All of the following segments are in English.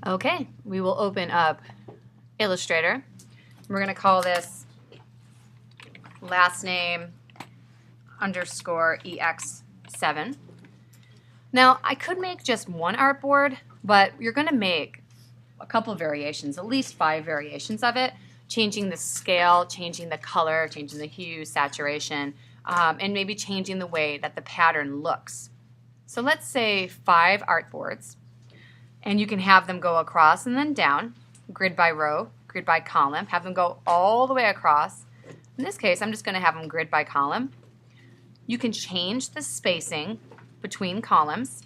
Okay, we will open up Illustrator. We're going to call this last name underscore EX7. Now, I could make just one artboard, but you're going to make a couple variations, at least 5 variations of it, changing the scale, changing the color, changing the hue, saturation, and maybe changing the way that the pattern looks. So let's say 5 artboards, and you can have them go across and then down, grid by row, grid by column, have them go all the way across. In this case, I'm just going to have them grid by column. You can change the spacing between columns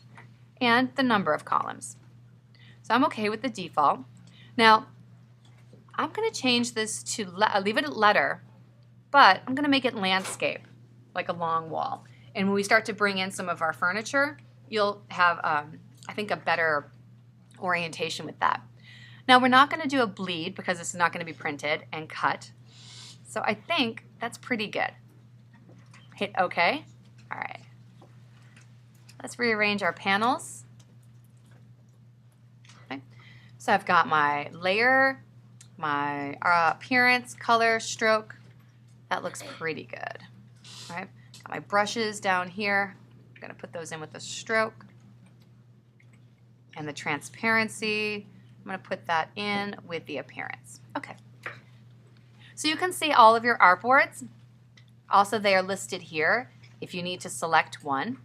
and the number of columns. So I'm okay with the default. Now, I'm going to change this to, leave it at letter, but I'm going to make it landscape, like a long wall. And when we start to bring in some of our furniture, you'll have, I think, a better orientation with that. Now, we're not going to do a bleed because this is not going to be printed and cut. So I think that's pretty good. Hit OK. All right. Let's rearrange our panels. Okay. So I've got my layer, my appearance, color, stroke. That looks pretty good. All right. Got my brushes down here. I'm going to put those in with the stroke. And the transparency, I'm going to put that in with the appearance. Okay. So you can see all of your artboards. Also, they are listed here. If you need to select one,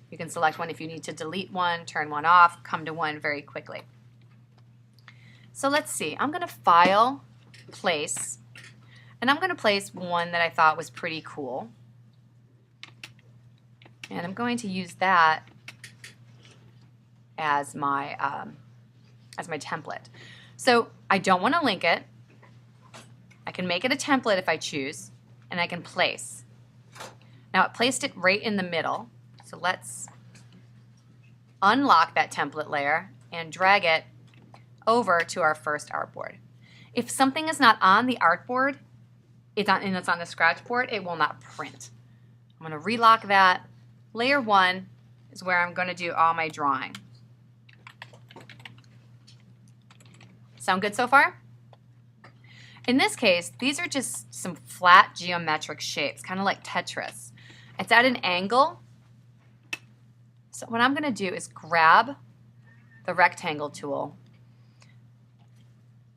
you can select one. If you need to delete one, turn one off, come to one very quickly. So let's see. I'm going to file, place, and I'm going to place one that I thought was pretty cool. And I'm going to use that as my template. So I don't want to link it. I can make it a template if I choose, and I can place. Now it placed it right in the middle, so let's unlock that template layer and drag it over to our first artboard. If something is not on the artboard, it's on the scratch board, it will not print. I'm going to relock that. Layer 1 is where I'm going to do all my drawing. Sound good so far? In this case, these are just some flat geometric shapes, kind of like Tetris. It's at an angle. So what I'm going to do is grab the rectangle tool,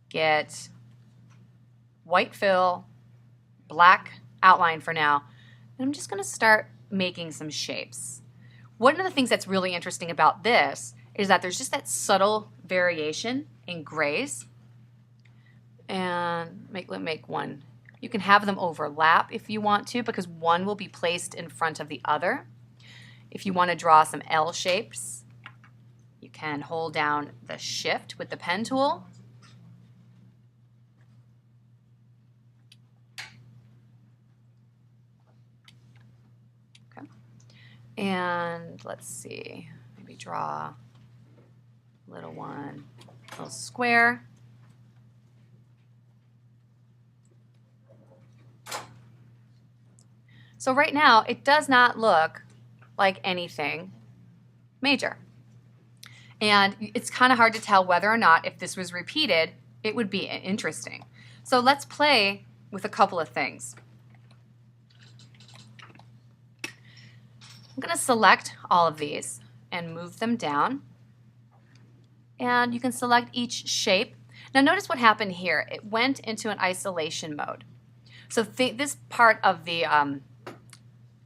get white fill, black outline for now, and I'm just going to start making some shapes. One of the things that's really interesting about this is that there's just that subtle variation in grays. And make one. You can have them overlap if you want to, because one will be placed in front of the other. If you want to draw some L shapes, you can hold down the shift with the pen tool. Okay. And let's see, maybe draw a little one, a little square. So right now, it does not look like anything major. And it's kind of hard to tell whether or not if this was repeated, it would be interesting. So let's play with a couple of things. I'm going to select all of these and move them down. And you can select each shape. Now notice what happened here. It went into an isolation mode. So this part of the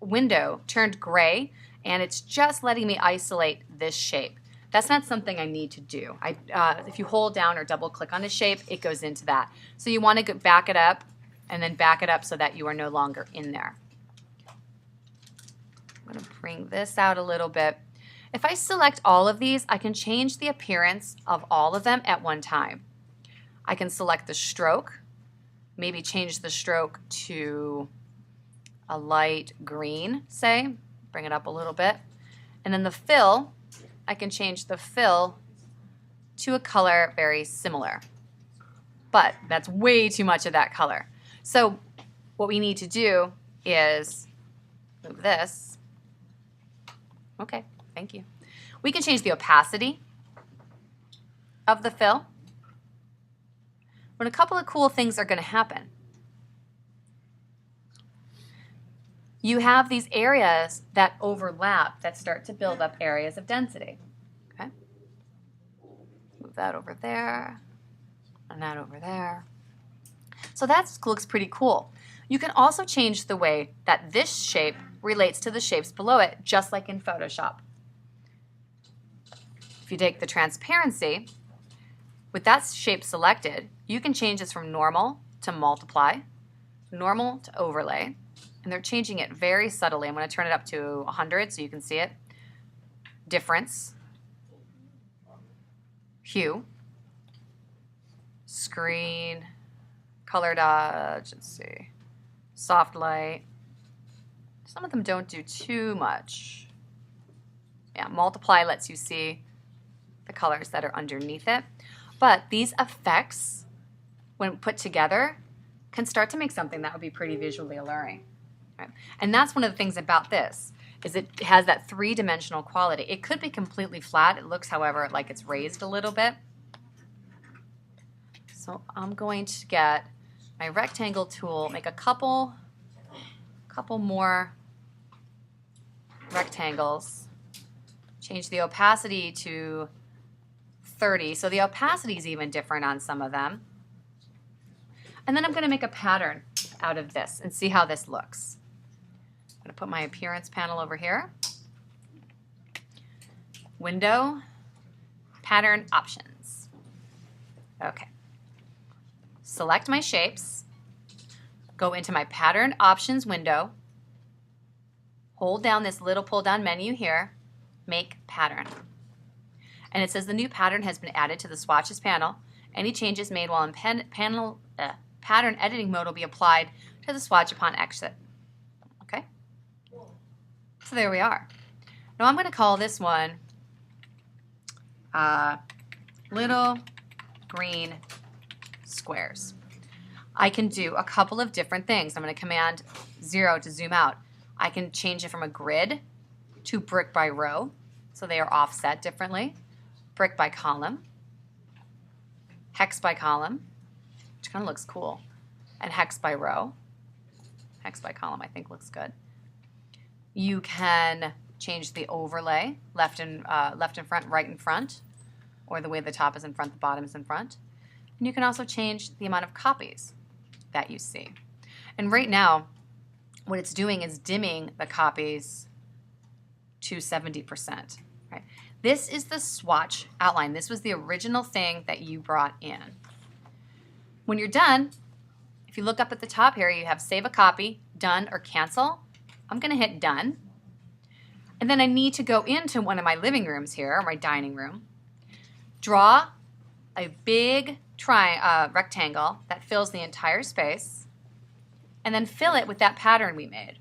window turned gray, and it's just letting me isolate this shape. That's not something I need to do. If you hold down or double click on a shape, it goes into that. So you want to back it up and then back it up so that you are no longer in there. I'm going to bring this out a little bit. If I select all of these, I can change the appearance of all of them at one time. I can select the stroke, maybe change the stroke to a light green, say, bring it up a little bit. And then the fill, I can change the fill to a color very similar. But that's way too much of that color. So what we need to do is move this. Okay, thank you. We can change the opacity of the fill, but a couple of cool things are going to happen. You have these areas that overlap that start to build up areas of density. Okay? Move that over there and that over there. So that looks pretty cool. You can also change the way that this shape relates to the shapes below it, just like in Photoshop. If you take the transparency, with that shape selected, you can change this from normal to multiply, normal to overlay, and they're changing it very subtly. I'm going to turn it up to 100 so you can see it. Difference, hue, screen, color dodge, let's see, soft light. Some of them don't do too much. Yeah, multiply lets you see the colors that are underneath it. But these effects, when put together, can start to make something that would be pretty visually alluring. Right? And that's one of the things about this, is it has that three-dimensional quality. It could be completely flat. It looks, however, like it's raised a little bit. So I'm going to get my rectangle tool, make a couple more rectangles, change the opacity to 30. So the opacity is even different on some of them. And then I'm going to make a pattern out of this and see how this looks. I'm going to put my appearance panel over here. Window, pattern options. Okay. Select my shapes, go into my pattern options window, hold down this little pull down menu here, make pattern. And it says the new pattern has been added to the swatches panel. Any changes made while in pattern editing mode will be applied to the swatch upon exit. Okay? So there we are. Now I'm going to call this one little green squares. I can do a couple of different things. I'm going to command 0 to zoom out. I can change it from a grid to brick by row, so they are offset differently. Brick by column, hex by column, which kind of looks cool, and hex by row. Hex by column I think looks good. You can change the overlay, left in front, right in front, or the way the top is in front, the bottom is in front. And you can also change the amount of copies that you see. And right now, what it's doing is dimming the copies to 70%. Right? This is the swatch outline. This was the original thing that you brought in. When you're done, if you look up at the top here, you have save a copy, done, or cancel. I'm going to hit done. And then I need to go into one of my living rooms here, or my dining room, draw a big rectangle that fills the entire space, and then fill it with that pattern we made.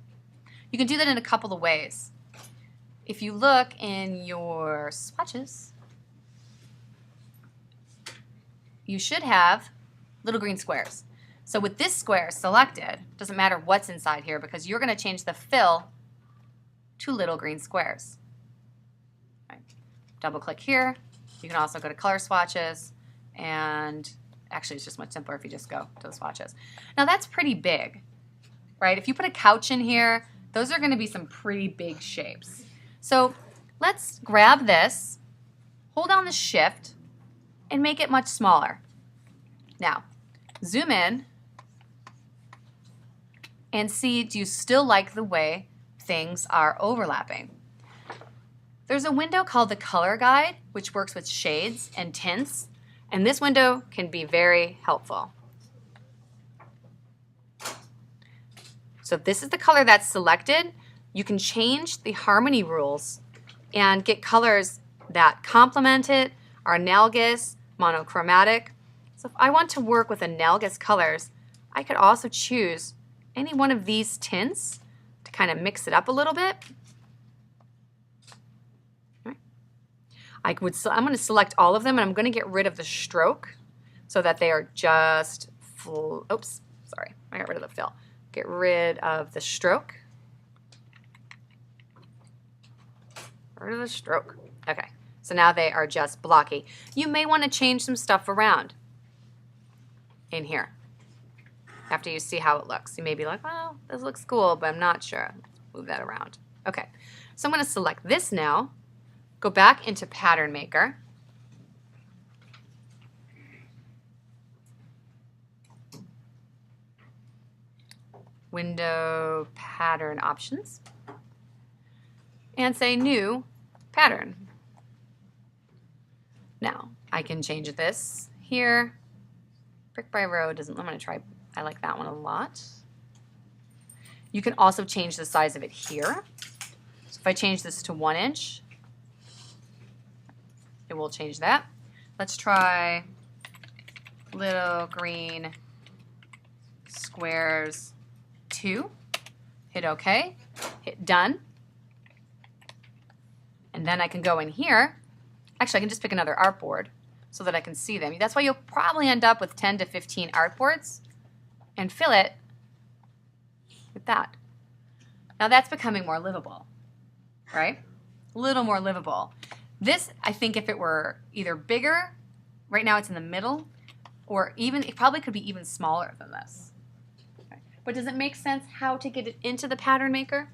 You can do that in a couple of ways. If you look in your swatches, you should have little green squares. So with this square selected, doesn't matter what's inside here because you're going to change the fill to little green squares. Right. Double click here. You can also go to color swatches, and actually it's just much simpler if you just go to the swatches. Now that's pretty big, right? If you put a couch in here, those are going to be some pretty big shapes. So let's grab this, hold down the shift, and make it much smaller. Now, zoom in and see, do you still like the way things are overlapping? There's a window called the Color Guide, which works with shades and tints, and this window can be very helpful. So if this is the color that's selected, you can change the harmony rules and get colors that complement it, are analogous, monochromatic. So if I want to work with analogous colors, I could also choose any one of these tints to kind of mix it up a little bit. I'm going to select all of them, and I'm going to get rid of the stroke so that they are just full. Oops, sorry, I got rid of the fill. Get rid of the stroke. Rid of the stroke. Okay, So now they are just blocky. You may want to change some stuff around in here after you see how it looks. You may be like, well, this looks cool, but I'm not sure. Let's move that around. Okay, so I'm going to select this now, go back into Pattern Maker. Window Pattern Options, and say New Pattern. Now, I can change this here. Brick by row doesn't, I'm going to try, I like that one a lot. You can also change the size of it here. So if I change this to 1 inch, it will change that. Let's try little green squares 2. Hit OK, hit done. And then I can go in here. Actually, I can just pick another artboard so that I can see them. That's why you'll probably end up with 10 to 15 artboards and fill it with that. Now that's becoming more livable, right? A little more livable. This, I think if it were either bigger, right now it's in the middle, or even, it probably could be even smaller than this. Okay. But does it make sense how to get it into the Pattern Maker?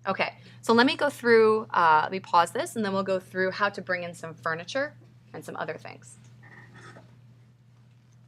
Okay, so let me go through, let me pause this, and then we'll go through how to bring in some furniture and some other things.